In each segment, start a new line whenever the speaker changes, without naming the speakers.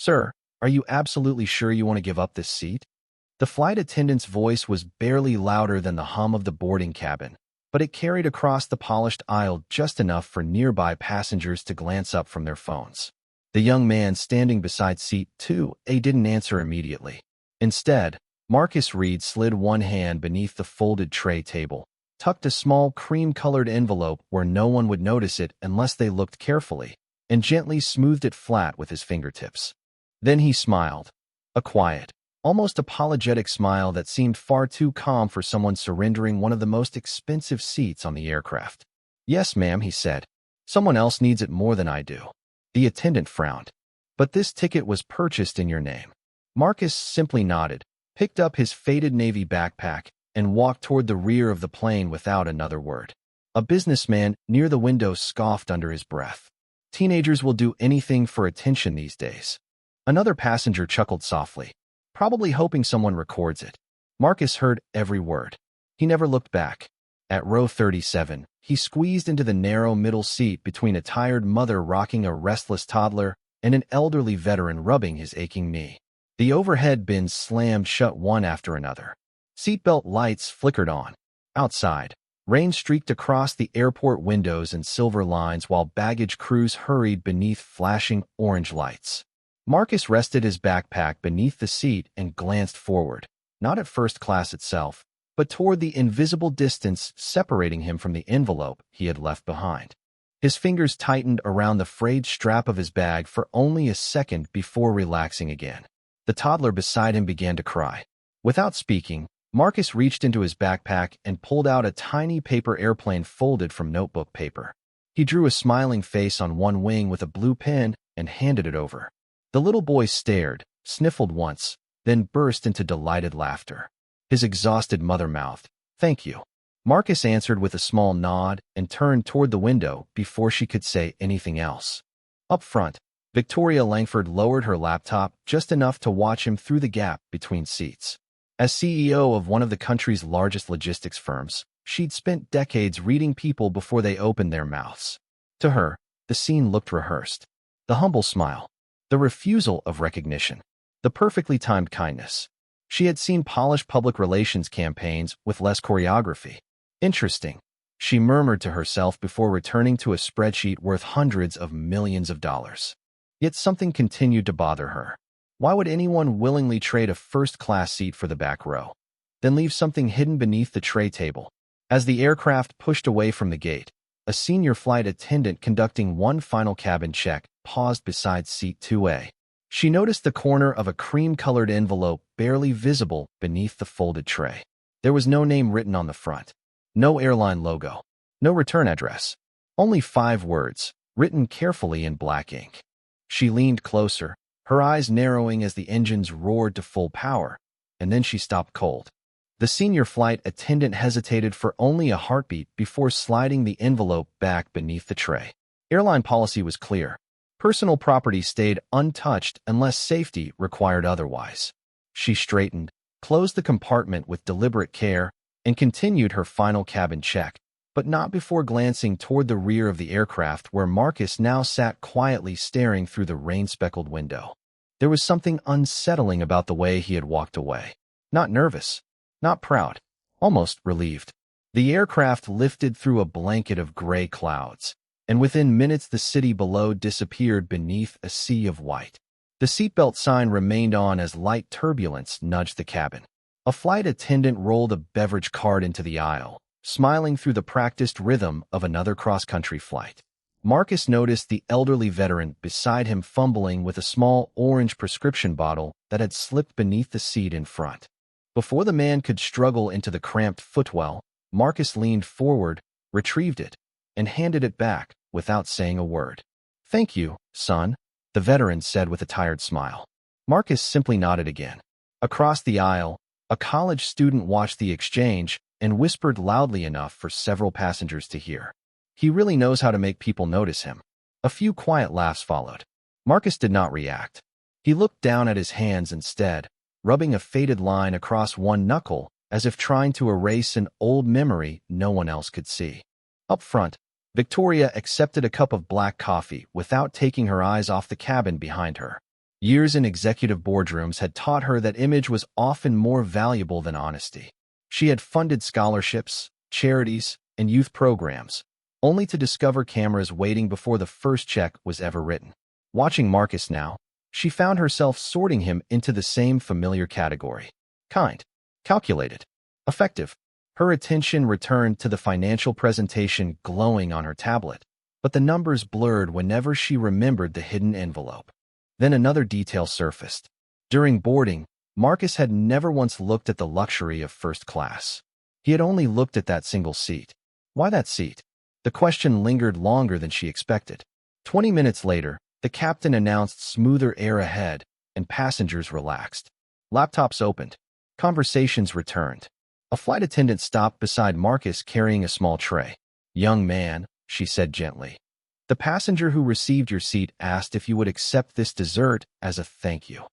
"Sir, are you absolutely sure you want to give up this seat?" The flight attendant's voice was barely louder than the hum of the boarding cabin, but it carried across the polished aisle just enough for nearby passengers to glance up from their phones. The young man standing beside seat 2A didn't answer immediately. Instead, Marcus Reed slid one hand beneath the folded tray table, tucked a small cream-colored envelope where no one would notice it unless they looked carefully, and gently smoothed it flat with his fingertips. Then he smiled, a quiet, almost apologetic smile that seemed far too calm for someone surrendering one of the most expensive seats on the aircraft. "Yes, ma'am," he said. "Someone else needs it more than I do." The attendant frowned. "But this ticket was purchased in your name." Marcus simply nodded, picked up his faded navy backpack, and walked toward the rear of the plane without another word. A businessman near the window scoffed under his breath. "Teenagers will do anything for attention these days." Another passenger chuckled softly, probably hoping someone records it. Marcus heard every word. He never looked back. At row 37, he squeezed into the narrow middle seat between a tired mother rocking a restless toddler and an elderly veteran rubbing his aching knee. The overhead bins slammed shut one after another. Seatbelt lights flickered on. Outside, rain streaked across the airport windows in silver lines while baggage crews hurried beneath flashing orange lights. Marcus rested his backpack beneath the seat and glanced forward, not at first class itself, but toward the invisible distance separating him from the envelope he had left behind. His fingers tightened around the frayed strap of his bag for only a second before relaxing again. The toddler beside him began to cry. Without speaking, Marcus reached into his backpack and pulled out a tiny paper airplane folded from notebook paper. He drew a smiling face on one wing with a blue pen and handed it over. The little boy stared, sniffled once, then burst into delighted laughter. His exhausted mother mouthed, "Thank you." Marcus answered with a small nod and turned toward the window before she could say anything else. Up front, Victoria Langford lowered her laptop just enough to watch him through the gap between seats. As CEO of one of the country's largest logistics firms, she'd spent decades reading people before they opened their mouths. To her, the scene looked rehearsed. The humble smile, the refusal of recognition, the perfectly timed kindness. She had seen polished public relations campaigns with less choreography. "Interesting," she murmured to herself before returning to a spreadsheet worth hundreds of millions of dollars. Yet something continued to bother her. Why would anyone willingly trade a first-class seat for the back row, then leave something hidden beneath the tray table? As the aircraft pushed away from the gate, a senior flight attendant conducting one final cabin check paused beside seat 2A. She noticed the corner of a cream-colored envelope barely visible beneath the folded tray. There was no name written on the front, no airline logo, no return address, only 5 words, written carefully in black ink. She leaned closer, her eyes narrowing as the engines roared to full power, and then she stopped cold. The senior flight attendant hesitated for only a heartbeat before sliding the envelope back beneath the tray. Airline policy was clear. Personal property stayed untouched unless safety required otherwise. She straightened, closed the compartment with deliberate care, and continued her final cabin check, but not before glancing toward the rear of the aircraft where Marcus now sat quietly staring through the rain-speckled window. There was something unsettling about the way he had walked away. Not nervous, not proud, almost relieved. The aircraft lifted through a blanket of gray clouds, and within minutes the city below disappeared beneath a sea of white. The seatbelt sign remained on as light turbulence nudged the cabin. A flight attendant rolled a beverage cart into the aisle, smiling through the practiced rhythm of another cross-country flight. Marcus noticed the elderly veteran beside him fumbling with a small orange prescription bottle that had slipped beneath the seat in front. Before the man could struggle into the cramped footwell, Marcus leaned forward, retrieved it, and handed it back without saying a word. "Thank you, son," the veteran said with a tired smile. Marcus simply nodded again. Across the aisle, a college student watched the exchange and whispered loudly enough for several passengers to hear. "He really knows how to make people notice him." A few quiet laughs followed. Marcus did not react. He looked down at his hands instead, rubbing a faded line across one knuckle as if trying to erase an old memory no one else could see. Up front, Victoria accepted a cup of black coffee without taking her eyes off the cabin behind her. Years in executive boardrooms had taught her that image was often more valuable than honesty. She had funded scholarships, charities, and youth programs, only to discover cameras waiting before the first check was ever written. Watching Marcus now, she found herself sorting him into the same familiar category. Kind, calculated, effective. Her attention returned to the financial presentation glowing on her tablet, but the numbers blurred whenever she remembered the hidden envelope. Then another detail surfaced. During boarding, Marcus had never once looked at the luxury of first class. He had only looked at that single seat. Why that seat? The question lingered longer than she expected. 20 minutes later, the captain announced smoother air ahead, and passengers relaxed. Laptops opened. Conversations returned. A flight attendant stopped beside Marcus carrying a small tray. "Young man," she said gently. "The passenger who received your seat asked if you would accept this dessert as a thank you."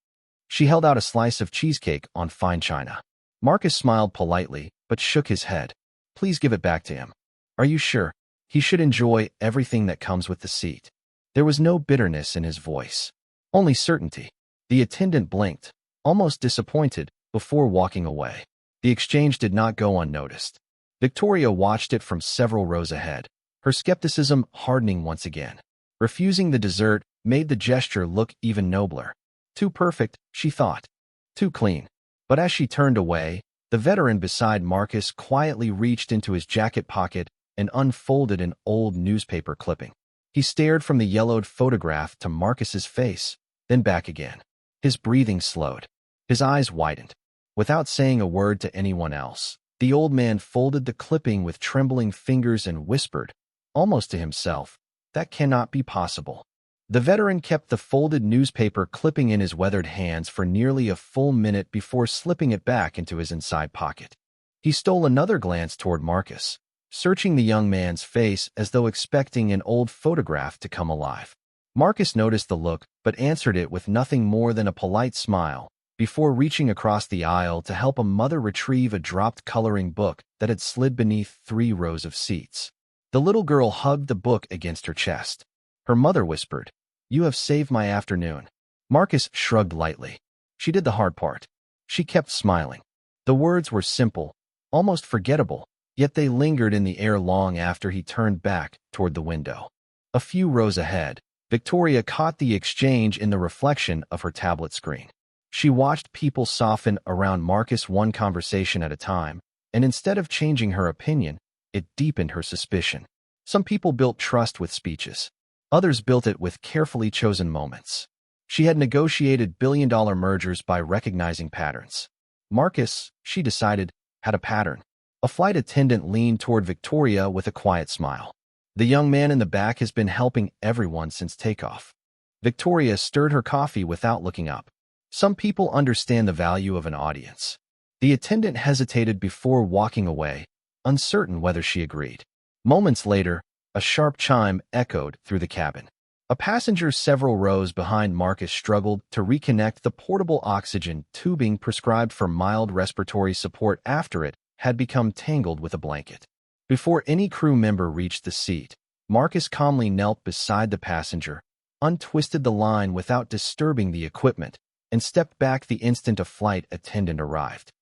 She held out a slice of cheesecake on fine china. Marcus smiled politely, but shook his head. "Please give it back to him." "Are you sure? He should enjoy everything that comes with the seat." There was no bitterness in his voice, only certainty. The attendant blinked, almost disappointed, before walking away. The exchange did not go unnoticed. Victoria watched it from several rows ahead, her skepticism hardening once again. Refusing the dessert made the gesture look even nobler. Too perfect, she thought. Too clean. But as she turned away, the veteran beside Marcus quietly reached into his jacket pocket and unfolded an old newspaper clipping. He stared from the yellowed photograph to Marcus's face, then back again. His breathing slowed. His eyes widened. Without saying a word to anyone else, the old man folded the clipping with trembling fingers and whispered, almost to himself, "That cannot be possible." The veteran kept the folded newspaper clipping in his weathered hands for nearly a full minute before slipping it back into his inside pocket. He stole another glance toward Marcus, searching the young man's face as though expecting an old photograph to come alive. Marcus noticed the look, but answered it with nothing more than a polite smile, before reaching across the aisle to help a mother retrieve a dropped coloring book that had slid beneath 3 rows of seats. The little girl hugged the book against her chest. Her mother whispered, "You have saved my afternoon." Marcus shrugged lightly. She did the hard part. She kept smiling. The words were simple, almost forgettable, yet they lingered in the air long after he turned back toward the window. A few rows ahead, Victoria caught the exchange in the reflection of her tablet screen. She watched people soften around Marcus one conversation at a time, and instead of changing her opinion, it deepened her suspicion. Some people built trust with speeches. Others built it with carefully chosen moments. She had negotiated billion-dollar mergers by recognizing patterns. Marcus, she decided, had a pattern. A flight attendant leaned toward Victoria with a quiet smile. "The young man in the back has been helping everyone since takeoff." Victoria stirred her coffee without looking up. Some people understand the value of an audience. The attendant hesitated before walking away, uncertain whether she agreed. Moments later, a sharp chime echoed through the cabin. A passenger several rows behind Marcus struggled to reconnect the portable oxygen tubing prescribed for mild respiratory support after it had become tangled with a blanket. Before any crew member reached the seat, Marcus calmly knelt beside the passenger, untwisted the line without disturbing the equipment, and stepped back the instant a flight attendant arrived.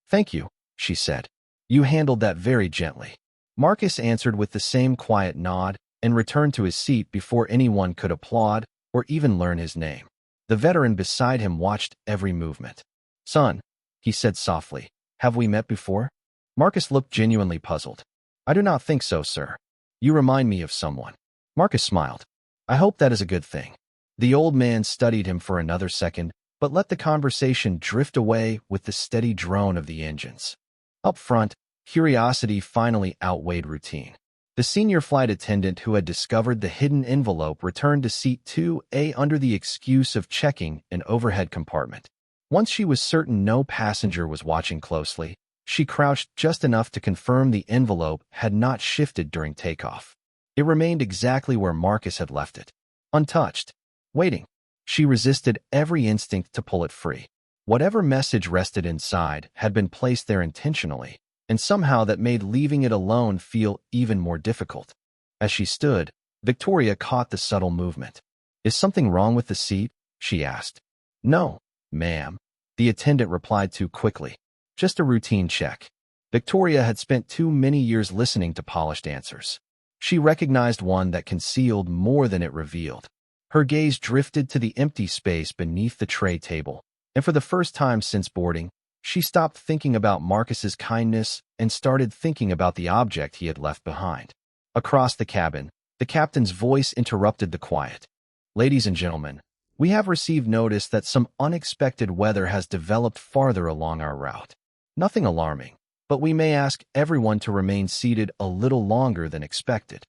"Thank you," she said. "You handled that very gently." Marcus answered with the same quiet nod and returned to his seat before anyone could applaud or even learn his name. The veteran beside him watched every movement. "Son," he said softly, "have we met before?" Marcus looked genuinely puzzled. "I do not think so, sir. You remind me of someone." Marcus smiled. "I hope that is a good thing." The old man studied him for another second, but let the conversation drift away with the steady drone of the engines. Up front, curiosity finally outweighed routine. The senior flight attendant who had discovered the hidden envelope returned to seat 2A under the excuse of checking an overhead compartment. Once she was certain no passenger was watching closely, she crouched just enough to confirm the envelope had not shifted during takeoff. It remained exactly where Marcus had left it, untouched, waiting. She resisted every instinct to pull it free. Whatever message rested inside had been placed there intentionally, and somehow that made leaving it alone feel even more difficult. As she stood, Victoria caught the subtle movement. "Is something wrong with the seat?" she asked. No, ma'am, the attendant replied too quickly. Just a routine check. Victoria had spent too many years listening to polished answers. She recognized one that concealed more than it revealed. Her gaze drifted to the empty space beneath the tray table, and for the first time since boarding, she stopped thinking about Marcus's kindness and started thinking about the object he had left behind. Across the cabin, the captain's voice interrupted the quiet. Ladies and gentlemen, we have received notice that some unexpected weather has developed farther along our route. Nothing alarming, but we may ask everyone to remain seated a little longer than expected.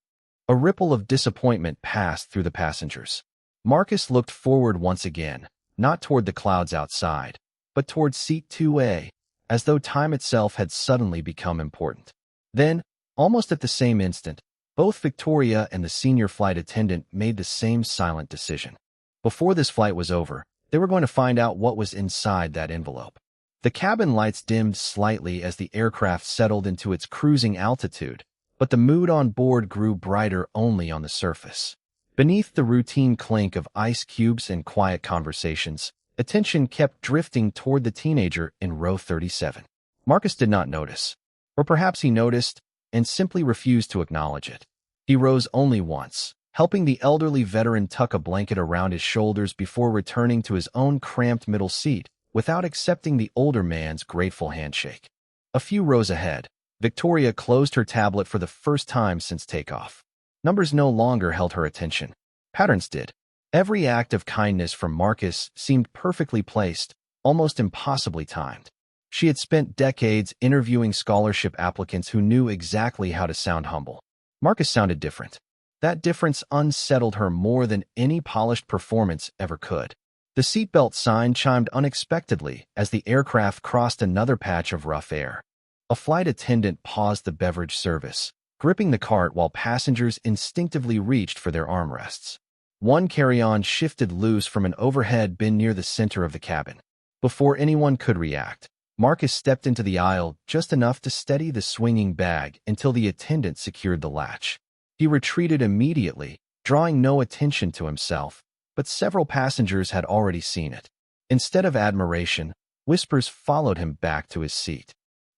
A ripple of disappointment passed through the passengers. Marcus looked forward once again, not toward the clouds outside, but toward seat 2A, as though time itself had suddenly become important. Then, almost at the same instant, both Victoria and the senior flight attendant made the same silent decision. Before this flight was over, they were going to find out what was inside that envelope. The cabin lights dimmed slightly as the aircraft settled into its cruising altitude, but the mood on board grew brighter only on the surface. Beneath the routine clink of ice cubes and quiet conversations, attention kept drifting toward the teenager in row 37. Marcus did not notice, or perhaps he noticed and simply refused to acknowledge it. He rose only once, helping the elderly veteran tuck a blanket around his shoulders before returning to his own cramped middle seat without accepting the older man's grateful handshake. A few rows ahead, Victoria closed her tablet for the first time since takeoff. Numbers no longer held her attention. Patterns did. Every act of kindness from Marcus seemed perfectly placed, almost impossibly timed. She had spent decades interviewing scholarship applicants who knew exactly how to sound humble. Marcus sounded different. That difference unsettled her more than any polished performance ever could. The seatbelt sign chimed unexpectedly as the aircraft crossed another patch of rough air. A flight attendant paused the beverage service, gripping the cart while passengers instinctively reached for their armrests. One carry-on shifted loose from an overhead bin near the center of the cabin. Before anyone could react, Marcus stepped into the aisle just enough to steady the swinging bag until the attendant secured the latch. He retreated immediately, drawing no attention to himself, but several passengers had already seen it. Instead of admiration, whispers followed him back to his seat.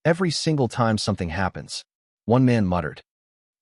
Every single time something happens, one man muttered,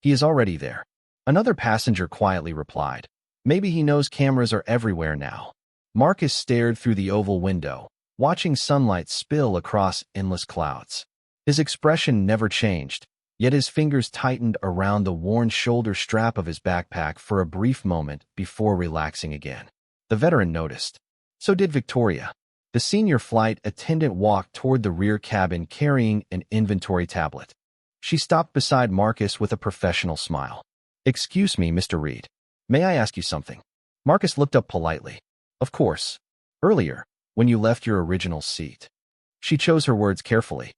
"He is already there." Another passenger quietly replied, "Maybe he knows cameras are everywhere now." Marcus stared through the oval window, watching sunlight spill across endless clouds. His expression never changed, yet his fingers tightened around the worn shoulder strap of his backpack for a brief moment before relaxing again. The veteran noticed. So did Victoria. The senior flight attendant walked toward the rear cabin carrying an inventory tablet. She stopped beside Marcus with a professional smile. "Excuse me, Mr. Reed. May I ask you something?" Marcus looked up politely. "Of course. Earlier, when you left your original seat." She chose her words carefully.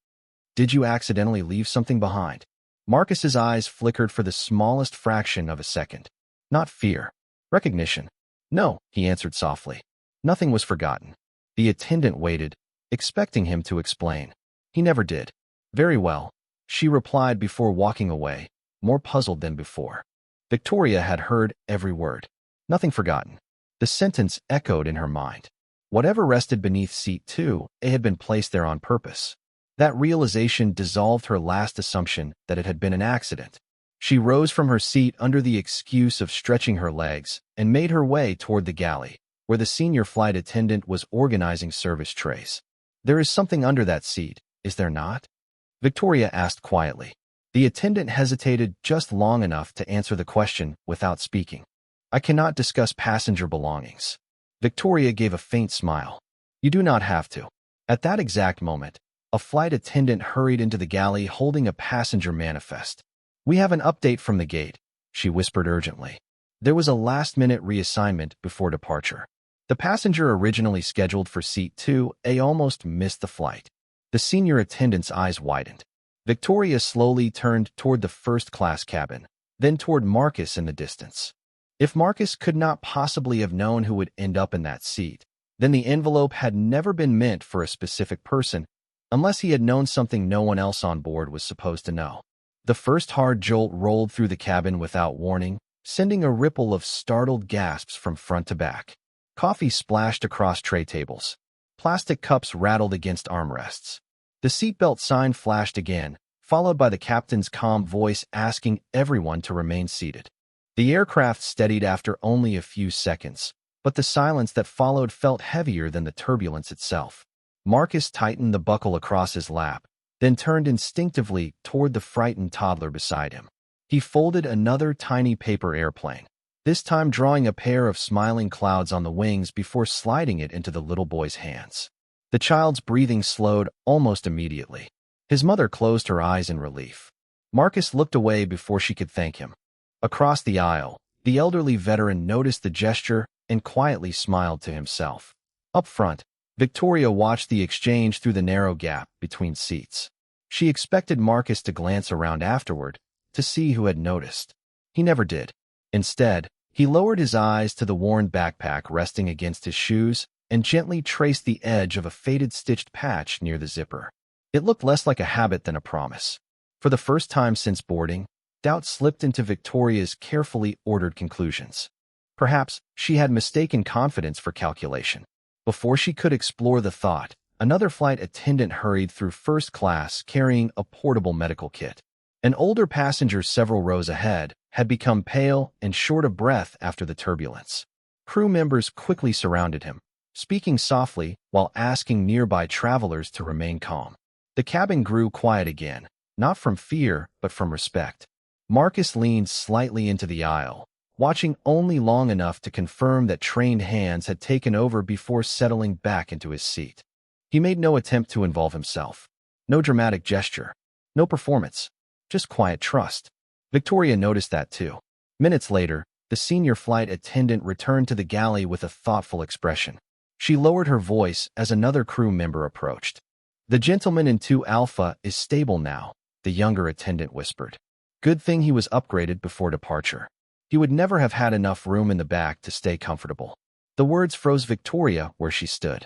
"Did you accidentally leave something behind?" Marcus's eyes flickered for the smallest fraction of a second. Not fear. Recognition. "No," he answered softly. "Nothing was forgotten." The attendant waited, expecting him to explain. He never did. "Very well," she replied before walking away, more puzzled than before. Victoria had heard every word. Nothing forgotten. The sentence echoed in her mind. Whatever rested beneath seat 2, it had been placed there on purpose. That realization dissolved her last assumption that it had been an accident. She rose from her seat under the excuse of stretching her legs and made her way toward the galley, where the senior flight attendant was organizing service trays. "There is something under that seat, is there not?" Victoria asked quietly. The attendant hesitated just long enough to answer the question without speaking. "I cannot discuss passenger belongings." Victoria gave a faint smile. "You do not have to." At that exact moment, a flight attendant hurried into the galley holding a passenger manifest. "We have an update from the gate," she whispered urgently. There was a last-minute reassignment before departure. The passenger originally scheduled for seat 2A almost missed the flight. The senior attendant's eyes widened. Victoria slowly turned toward the first-class cabin, then toward Marcus in the distance. If Marcus could not possibly have known who would end up in that seat, then the envelope had never been meant for a specific person, unless he had known something no one else on board was supposed to know. The first hard jolt rolled through the cabin without warning, sending a ripple of startled gasps from front to back. Coffee splashed across tray tables. Plastic cups rattled against armrests. The seatbelt sign flashed again, followed by the captain's calm voice asking everyone to remain seated. The aircraft steadied after only a few seconds, but the silence that followed felt heavier than the turbulence itself. Marcus tightened the buckle across his lap, then turned instinctively toward the frightened toddler beside him. He folded another tiny paper airplane, this time drawing a pair of smiling clouds on the wings before sliding it into the little boy's hands. The child's breathing slowed almost immediately. His mother closed her eyes in relief. Marcus looked away before she could thank him. Across the aisle, the elderly veteran noticed the gesture and quietly smiled to himself. Up front, Victoria watched the exchange through the narrow gap between seats. She expected Marcus to glance around afterward to see who had noticed. He never did. Instead, he lowered his eyes to the worn backpack resting against his shoes and gently traced the edge of a faded stitched patch near the zipper. It looked less like a habit than a promise. For the first time since boarding, doubt slipped into Victoria's carefully ordered conclusions. Perhaps she had mistaken confidence for calculation. Before she could explore the thought, another flight attendant hurried through first class carrying a portable medical kit. An older passenger several rows ahead had become pale and short of breath after the turbulence. Crew members quickly surrounded him, speaking softly while asking nearby travelers to remain calm. The cabin grew quiet again, not from fear but from respect. Marcus leaned slightly into the aisle, watching only long enough to confirm that trained hands had taken over before settling back into his seat. He made no attempt to involve himself. No dramatic gesture. No performance. Just quiet trust. Victoria noticed that too. Minutes later, the senior flight attendant returned to the galley with a thoughtful expression. She lowered her voice as another crew member approached. "The gentleman in 2 Alpha is stable now," the younger attendant whispered. Good thing he was upgraded before departure. He would never have had enough room in the back to stay comfortable. The words froze Victoria where she stood.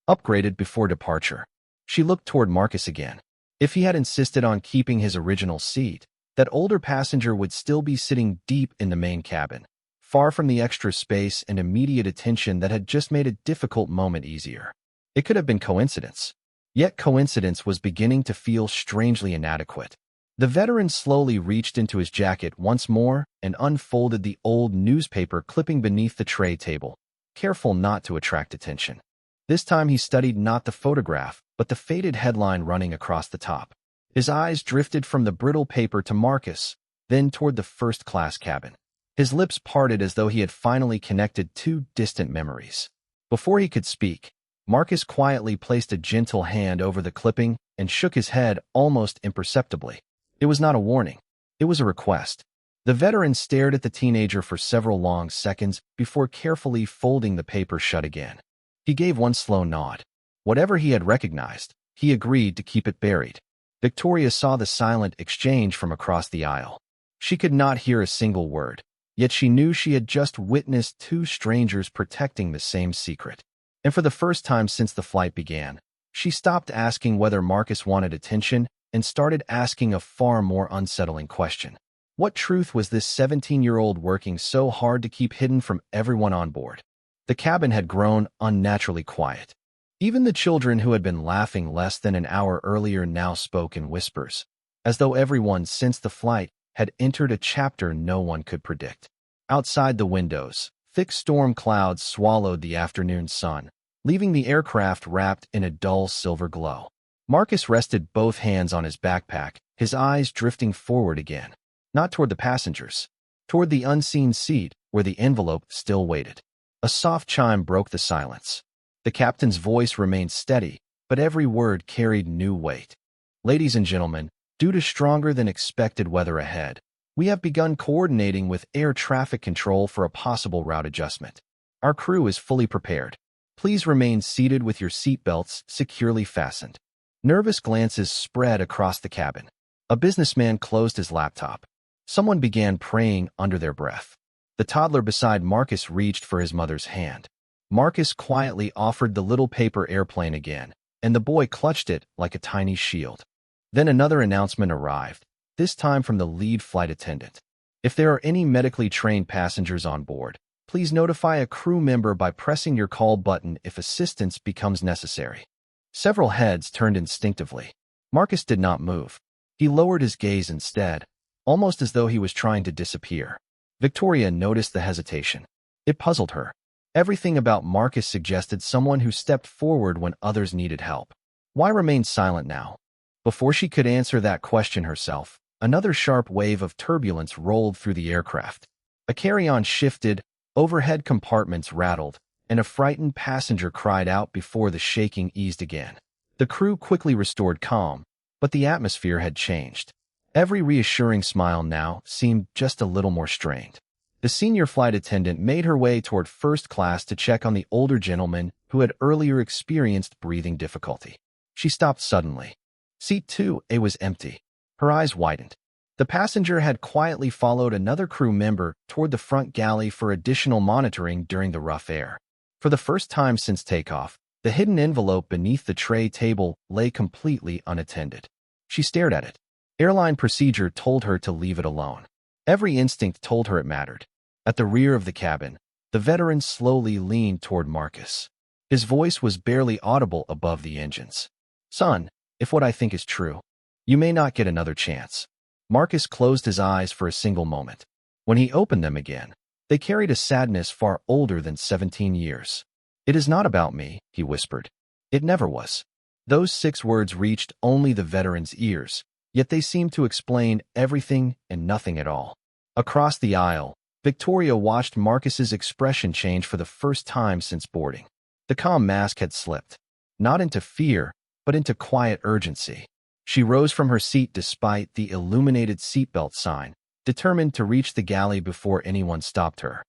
Upgraded before departure. She looked toward Marcus again. If he had insisted on keeping his original seat, that older passenger would still be sitting deep in the main cabin, far from the extra space and immediate attention that had just made a difficult moment easier. It could have been coincidence. Yet coincidence was beginning to feel strangely inadequate. The veteran slowly reached into his jacket once more and unfolded the old newspaper clipping beneath the tray table, careful not to attract attention. This time he studied not the photograph, but the faded headline running across the top. His eyes drifted from the brittle paper to Marcus, then toward the first-class cabin. His lips parted as though he had finally connected two distant memories. Before he could speak, Marcus quietly placed a gentle hand over the clipping and shook his head almost imperceptibly. It was not a warning. It was a request. The veteran stared at the teenager for several long seconds before carefully folding the paper shut again. He gave one slow nod. Whatever he had recognized, he agreed to keep it buried. Victoria saw the silent exchange from across the aisle. She could not hear a single word, yet she knew she had just witnessed two strangers protecting the same secret. And for the first time since the flight began, she stopped asking whether Marcus wanted attention and started asking a far more unsettling question. What truth was this 17-year-old working so hard to keep hidden from everyone on board? The cabin had grown unnaturally quiet. Even the children who had been laughing less than an hour earlier now spoke in whispers, as though everyone since the flight had entered a chapter no one could predict. Outside the windows, thick storm clouds swallowed the afternoon sun, leaving the aircraft wrapped in a dull silver glow. Marcus rested both hands on his backpack, his eyes drifting forward again, not toward the passengers, toward the unseen seat where the envelope still waited. A soft chime broke the silence. The captain's voice remained steady, but every word carried new weight. "Ladies and gentlemen, due to stronger than expected weather ahead, we have begun coordinating with air traffic control for a possible route adjustment. Our crew is fully prepared. Please remain seated with your seatbelts securely fastened." Nervous glances spread across the cabin. A businessman closed his laptop. Someone began praying under their breath. The toddler beside Marcus reached for his mother's hand. Marcus quietly offered the little paper airplane again, and the boy clutched it like a tiny shield. Then another announcement arrived, this time from the lead flight attendant. "If there are any medically trained passengers on board, Please notify a crew member by pressing your call button if assistance becomes necessary. Several heads turned instinctively. Marcus did not move. He lowered his gaze instead, almost as though he was trying to disappear. Victoria noticed the hesitation. It puzzled her. Everything about Marcus suggested someone who stepped forward when others needed help. Why remain silent now? Before she could answer that question herself, another sharp wave of turbulence rolled through the aircraft. A carry-on shifted, overhead compartments rattled, and a frightened passenger cried out before the shaking eased again. The crew quickly restored calm, but the atmosphere had changed. Every reassuring smile now seemed just a little more strained. The senior flight attendant made her way toward first class to check on the older gentleman who had earlier experienced breathing difficulty. She stopped suddenly. Seat 2A was empty. Her eyes widened. The passenger had quietly followed another crew member toward the front galley for additional monitoring during the rough air. For the first time since takeoff, the hidden envelope beneath the tray table lay completely unattended. She stared at it. Airline procedure told her to leave it alone. Every instinct told her it mattered. At the rear of the cabin, the veteran slowly leaned toward Marcus. His voice was barely audible above the engines. "Son, if what I think is true, you may not get another chance." Marcus closed his eyes for a single moment. When he opened them again, they carried a sadness far older than 17 years. "It is not about me," he whispered. "It never was." Those 6 words reached only the veteran's ears, yet they seemed to explain everything and nothing at all. Across the aisle, Victoria watched Marcus's expression change for the first time since boarding. The calm mask had slipped, not into fear, but into quiet urgency. She rose from her seat despite the illuminated seatbelt sign, determined to reach the galley before anyone stopped her.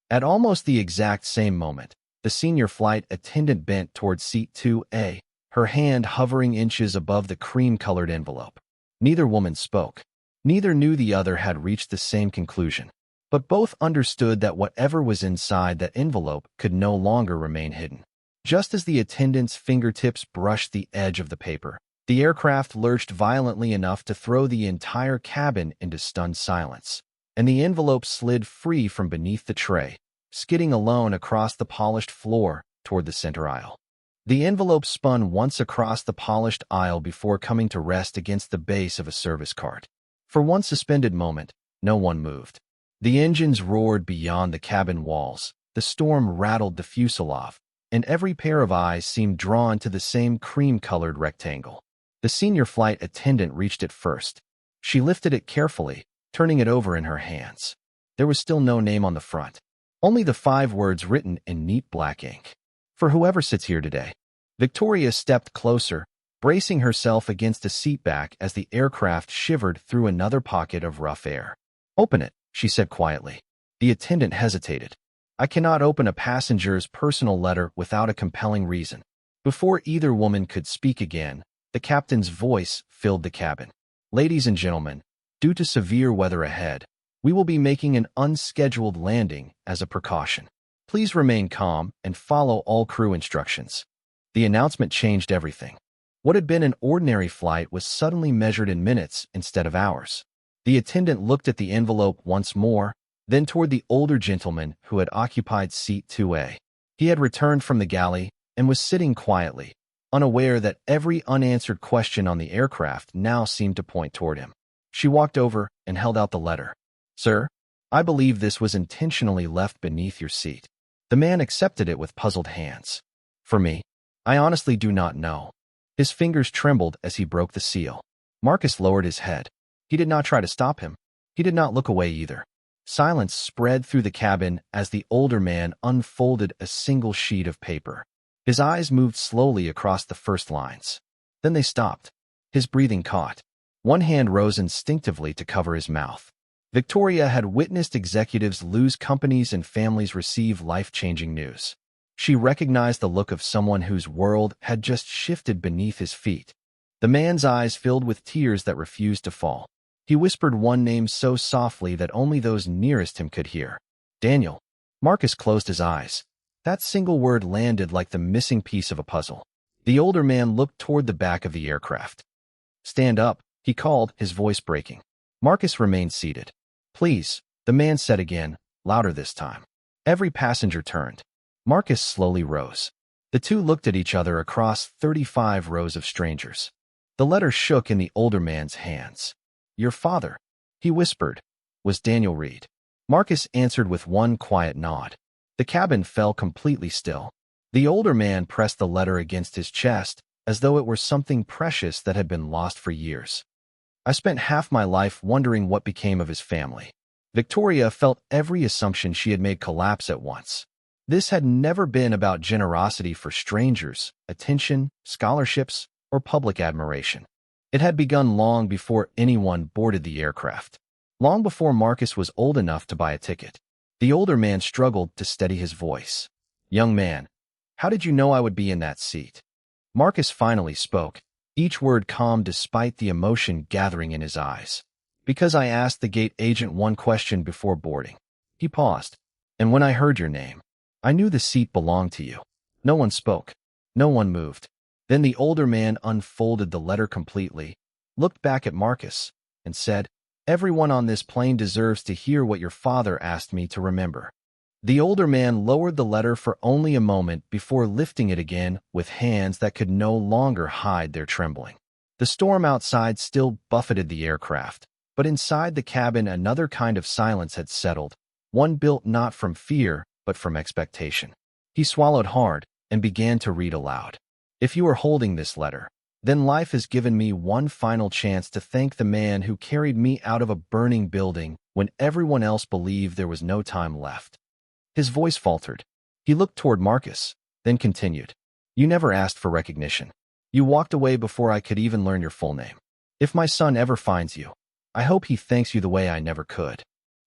At almost the exact same moment, the senior flight attendant bent toward seat 2A, her hand hovering inches above the cream-colored envelope. Neither woman spoke. Neither knew the other had reached the same conclusion, but both understood that whatever was inside that envelope could no longer remain hidden. Just as the attendant's fingertips brushed the edge of the paper, the aircraft lurched violently enough to throw the entire cabin into stunned silence, and the envelope slid free from beneath the tray, skidding alone across the polished floor toward the center aisle. The envelope spun once across the polished aisle before coming to rest against the base of a service cart. For one suspended moment, no one moved. The engines roared beyond the cabin walls, the storm rattled the fuselage, and every pair of eyes seemed drawn to the same cream-colored rectangle. The senior flight attendant reached it first. She lifted it carefully, turning it over in her hands. There was still no name on the front, only the 5 words written in neat black ink. "For whoever sits here today." Victoria stepped closer, bracing herself against a seatback as the aircraft shivered through another pocket of rough air. "Open it," she said quietly. The attendant hesitated. "I cannot open a passenger's personal letter without a compelling reason." Before either woman could speak again, the captain's voice filled the cabin. "Ladies and gentlemen, due to severe weather ahead, we will be making an unscheduled landing as a precaution. Please remain calm and follow all crew instructions." The announcement changed everything. What had been an ordinary flight was suddenly measured in minutes instead of hours. The attendant looked at the envelope once more, then toward the older gentleman who had occupied seat 2A. He had returned from the galley and was sitting quietly, unaware that every unanswered question on the aircraft now seemed to point toward him. She walked over and held out the letter. "Sir, I believe this was intentionally left beneath your seat." The man accepted it with puzzled hands. "For me, I honestly do not know." His fingers trembled as he broke the seal. Marcus lowered his head. He did not try to stop him. He did not look away either. Silence spread through the cabin as the older man unfolded a single sheet of paper. His eyes moved slowly across the first lines. Then they stopped. His breathing caught. One hand rose instinctively to cover his mouth. Victoria had witnessed executives lose companies and families receive life-changing news. She recognized the look of someone whose world had just shifted beneath his feet. The man's eyes filled with tears that refused to fall. He whispered one name so softly that only those nearest him could hear. "Daniel." Marcus closed his eyes. That single word landed like the missing piece of a puzzle. The older man looked toward the back of the aircraft. "Stand up," he called, his voice breaking. Marcus remained seated. "Please," the man said again, louder this time. Every passenger turned. Marcus slowly rose. The two looked at each other across 35 rows of strangers. The letter shook in the older man's hands. "Your father," he whispered, "was Daniel Reed." Marcus answered with one quiet nod. The cabin fell completely still. The older man pressed the letter against his chest, as though it were something precious that had been lost for years. "I spent half my life wondering what became of his family." Victoria felt every assumption she had made collapse at once. This had never been about generosity for strangers, attention, scholarships, or public admiration. It had begun long before anyone boarded the aircraft. Long before Marcus was old enough to buy a ticket. The older man struggled to steady his voice. "Young man, how did you know I would be in that seat?" Marcus finally spoke, each word calm despite the emotion gathering in his eyes. "Because I asked the gate agent one question before boarding." He paused. "And when I heard your name, I knew the seat belonged to you." No one spoke. No one moved. Then the older man unfolded the letter completely, looked back at Marcus, and said, "Everyone on this plane deserves to hear what your father asked me to remember." The older man lowered the letter for only a moment before lifting it again with hands that could no longer hide their trembling. The storm outside still buffeted the aircraft, but inside the cabin another kind of silence had settled, one built not from fear, but from expectation. He swallowed hard and began to read aloud. "If you are holding this letter, then life has given me one final chance to thank the man who carried me out of a burning building when everyone else believed there was no time left." His voice faltered. He looked toward Marcus, then continued, "You never asked for recognition. You walked away before I could even learn your full name. If my son ever finds you, I hope he thanks you the way I never could."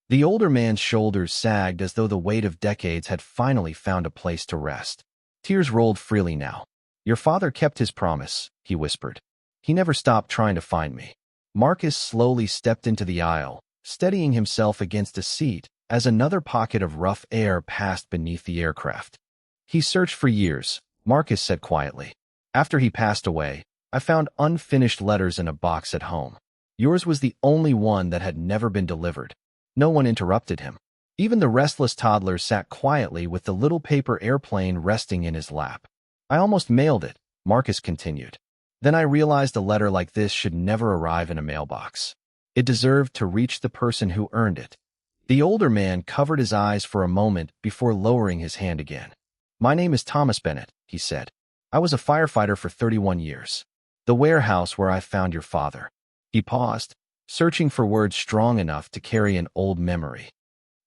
The older man's shoulders sagged as though the weight of decades had finally found a place to rest. Tears rolled freely now. "Your father kept his promise," he whispered. "He never stopped trying to find me." Marcus slowly stepped into the aisle, steadying himself against a seat as another pocket of rough air passed beneath the aircraft. "He searched for years," Marcus said quietly. "After he passed away, I found unfinished letters in a box at home. Yours was the only one that had never been delivered." No one interrupted him. Even the restless toddler sat quietly with the little paper airplane resting in his lap. "I almost mailed it," Marcus continued. "Then I realized a letter like this should never arrive in a mailbox. It deserved to reach the person who earned it." The older man covered his eyes for a moment before lowering his hand again. "My name is Thomas Bennett," he said. "I was a firefighter for 31 years. The warehouse where I found your father." He paused, searching for words strong enough to carry an old memory.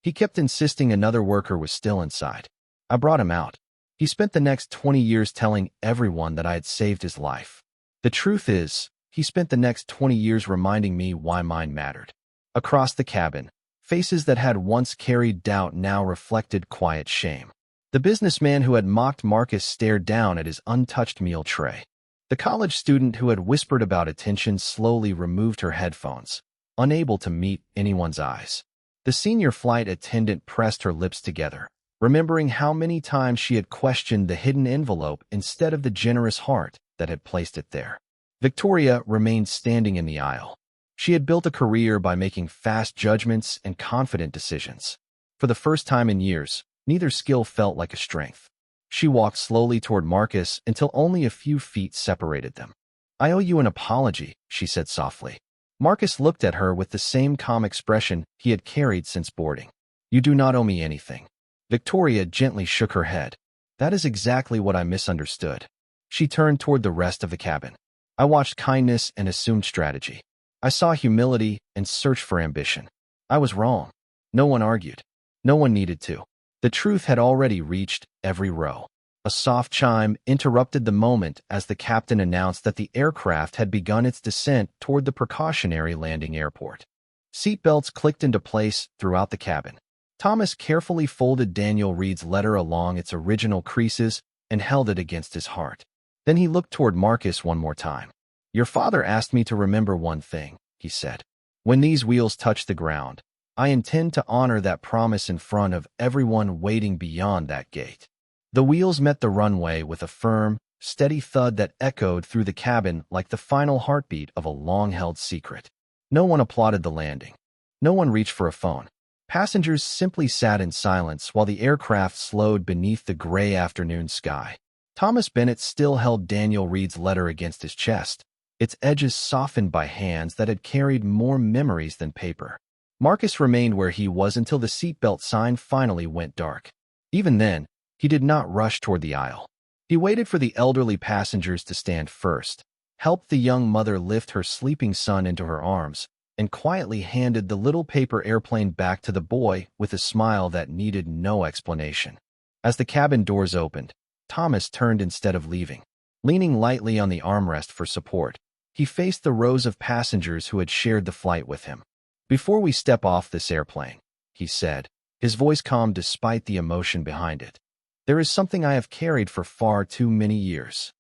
He kept insisting another worker was still inside. "I brought him out. He spent the next 20 years telling everyone that I had saved his life. The truth is, he spent the next 20 years reminding me why mine mattered." Across the cabin, faces that had once carried doubt now reflected quiet shame. The businessman who had mocked Marcus stared down at his untouched meal tray. The college student who had whispered about attention slowly removed her headphones, unable to meet anyone's eyes. The senior flight attendant pressed her lips together, remembering how many times she had questioned the hidden envelope instead of the generous heart that had placed it there. Victoria remained standing in the aisle. She had built a career by making fast judgments and confident decisions. For the first time in years, neither skill felt like a strength. She walked slowly toward Marcus until only a few feet separated them. "I owe you an apology," she said softly. Marcus looked at her with the same calm expression he had carried since boarding. "You do not owe me anything." Victoria gently shook her head. "That is exactly what I misunderstood." She turned toward the rest of the cabin. "I watched kindness and assumed strategy. I saw humility and searched for ambition. I was wrong." No one argued. No one needed to. The truth had already reached every row. A soft chime interrupted the moment as the captain announced that the aircraft had begun its descent toward the precautionary landing airport. Seatbelts clicked into place throughout the cabin. Thomas carefully folded Daniel Reed's letter along its original creases and held it against his heart. Then he looked toward Marcus one more time. "Your father asked me to remember one thing," he said. "When these wheels touch the ground, I intend to honor that promise in front of everyone waiting beyond that gate." The wheels met the runway with a firm, steady thud that echoed through the cabin like the final heartbeat of a long-held secret. No one applauded the landing. No one reached for a phone. Passengers simply sat in silence while the aircraft slowed beneath the gray afternoon sky. Thomas Bennett still held Daniel Reed's letter against his chest, its edges softened by hands that had carried more memories than paper. Marcus remained where he was until the seatbelt sign finally went dark. Even then, he did not rush toward the aisle. He waited for the elderly passengers to stand first, helped the young mother lift her sleeping son into her arms, and quietly handed the little paper airplane back to the boy with a smile that needed no explanation. As the cabin doors opened, Thomas turned instead of leaving. Leaning lightly on the armrest for support, he faced the rows of passengers who had shared the flight with him. "Before we step off this airplane," he said, his voice calm despite the emotion behind it, "there is something I have carried for far too many years."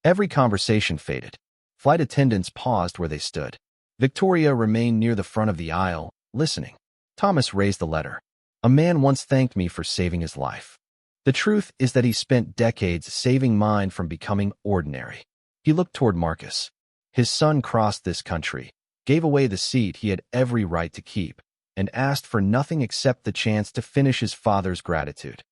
Every conversation faded. Flight attendants paused where they stood. Victoria remained near the front of the aisle, listening. Thomas raised the letter. "A man once thanked me for saving his life. The truth is that he spent decades saving mine from becoming ordinary." He looked toward Marcus. His son crossed this country, gave away the seat he had every right to keep, and asked for nothing except the chance to finish his father's gratitude.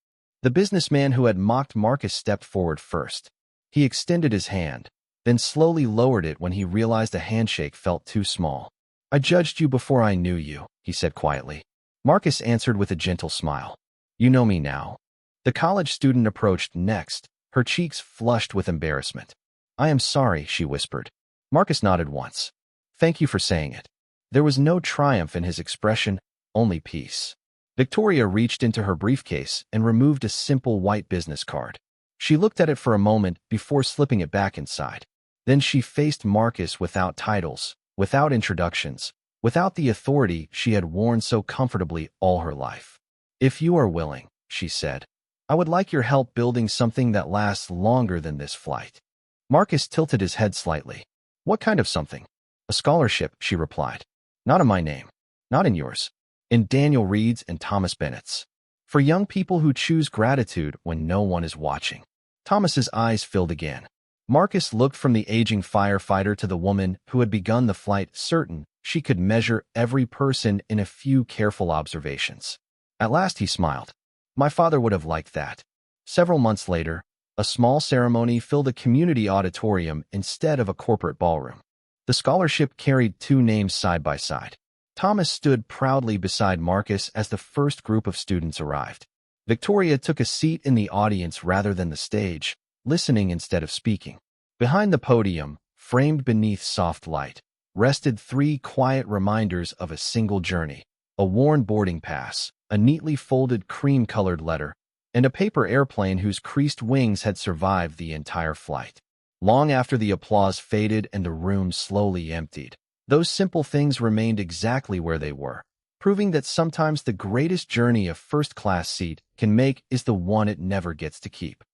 The businessman who had mocked Marcus stepped forward first. He extended his hand, then slowly lowered it when he realized a handshake felt too small. "I judged you before I knew you," he said quietly. Marcus answered with a gentle smile. "You know me now." The college student approached next, her cheeks flushed with embarrassment. "I am sorry," she whispered. Marcus nodded once. "Thank you for saying it." There was no triumph in his expression, only peace. Victoria reached into her briefcase and removed a simple white business card. She looked at it for a moment before slipping it back inside. Then she faced Marcus without titles, without introductions, without the authority she had worn so comfortably all her life. "If you are willing," she said, "I would like your help building something that lasts longer than this flight." Marcus tilted his head slightly. "What kind of something?" "A scholarship," she replied. "Not in my name. Not in yours. In Daniel Reed's and Thomas Bennett's. For young people who choose gratitude when no one is watching." Thomas's eyes filled again. Marcus looked from the aging firefighter to the woman who had begun the flight, certain she could measure every person in a few careful observations. At last he smiled. "My father would have liked that." Several months later, a small ceremony filled a community auditorium instead of a corporate ballroom. The scholarship carried two names side by side. Thomas stood proudly beside Marcus as the first group of students arrived. Victoria took a seat in the audience rather than the stage, listening instead of speaking. Behind the podium, framed beneath soft light, rested three quiet reminders of a single journey: a worn boarding pass, a neatly folded cream-colored letter, and a paper airplane whose creased wings had survived the entire flight. Long after the applause faded and the room slowly emptied, those simple things remained exactly where they were, proving that sometimes the greatest journey a first-class seat can make is the one it never gets to keep.